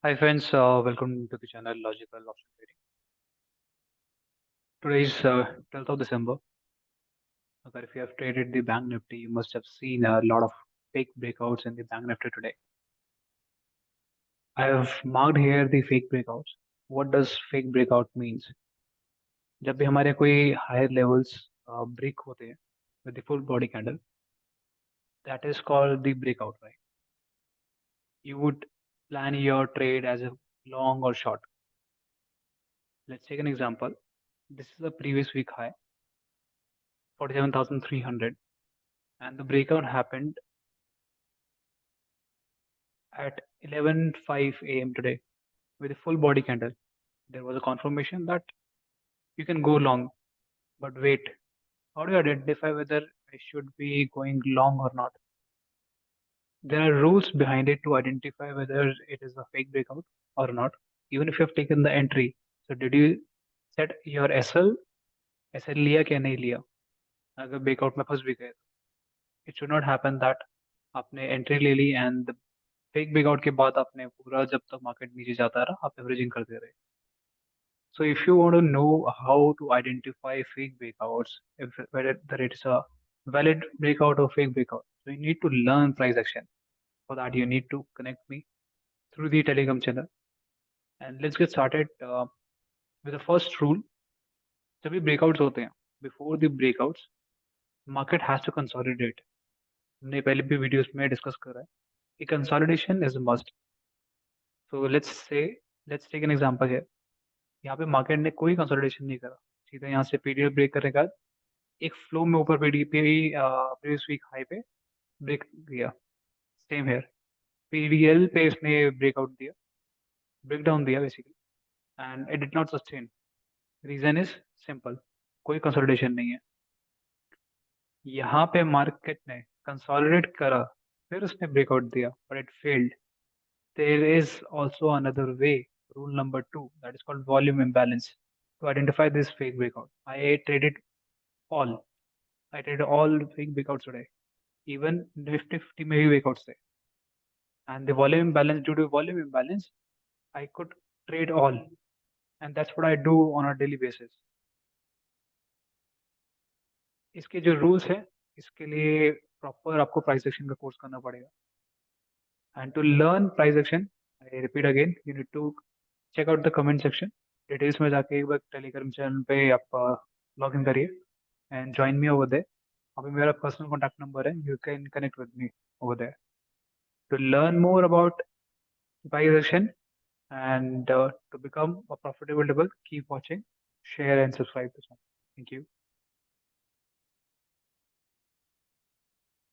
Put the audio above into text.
Hi friends, welcome to the channel Logical Option Trading. Today is 12th of December. Okay, if you have traded the Bank Nifty, you must have seen a lot of fake breakouts in the Bank Nifty today. I have marked here the fake breakouts. What does fake breakout means? जब भी हमारे कोई higher levels break होते हैं with the full body candle, that is called the breakout, right? You would plan your trade as a long or short. Let's take an example. This is a previous week high, 47,300, and the breakout happened at 11:05 a.m. today with a full body candle. There was a confirmation that you can go long, but wait, how do you identify whether I should be going long or not? There are rules behind it to identify whether it is a fake breakout or not, even if you have taken the entry. So, did you set your SL? SL लिया क्या नहीं लिया? अगर breakout में फंस भी गए, it should not happen that आपने entry ले ली and the fake breakout के बाद आपने पूरा जब तक market नीचे जाता रहा आप averaging करते रहे. So if you want to know how to identify fake breakouts, if whether it is a valid breakout or fake breakout, so you need to learn price action. For that, you need to connect me through the Telegram channel. And let's get started with the first rule. जब भी breakouts होते हैं, before the breakouts, market has to consolidate. हमने पहले भी videos में discuss करा है. A consolidation is a must. So let's take an example here. यहाँ पे market ने कोई consolidation नहीं करा. सीधा यहाँ से पीरियड ब्रेक करने का एक फ्लो में ऊपर प्रीवियस वीक हाई पे ब्रेक दिया. सेम हेयर पीडीएल पे इसने ब्रेकआउट दिया, ब्रेक डाउन दिया basically, and it did not sustain. Reason is simple, कोई कंसोलिडेशन नहीं है. यहाँ पे मार्केट ने कंसोलिडेट करा, फिर उसने ब्रेकआउट दिया but it failed. There is also another way, rule number 2, that is called volume imbalance. To identify this fake breakout, all I traded all fake breakouts today. Even Nifty 50 में भी breakouts थे. And the volume imbalance, due to volume imbalance, I could trade all, and that's what I do on a daily basis. इसके जो rules है, इसके लिए proper आपको price action का कोर्स करना पड़ेगा. And to learn price action, I repeat again, you need to check out the comment section. Details में जाके एक बार टेलीग्राम चैनल पे आप लॉग इन करिए and join me over there. अभी मेरा पर्सनल कॉन्टैक्ट नंबर है, you can connect with me over there to learn more about price action. And to become a profitable double, keep watching, share, and subscribe to channel. Thank you.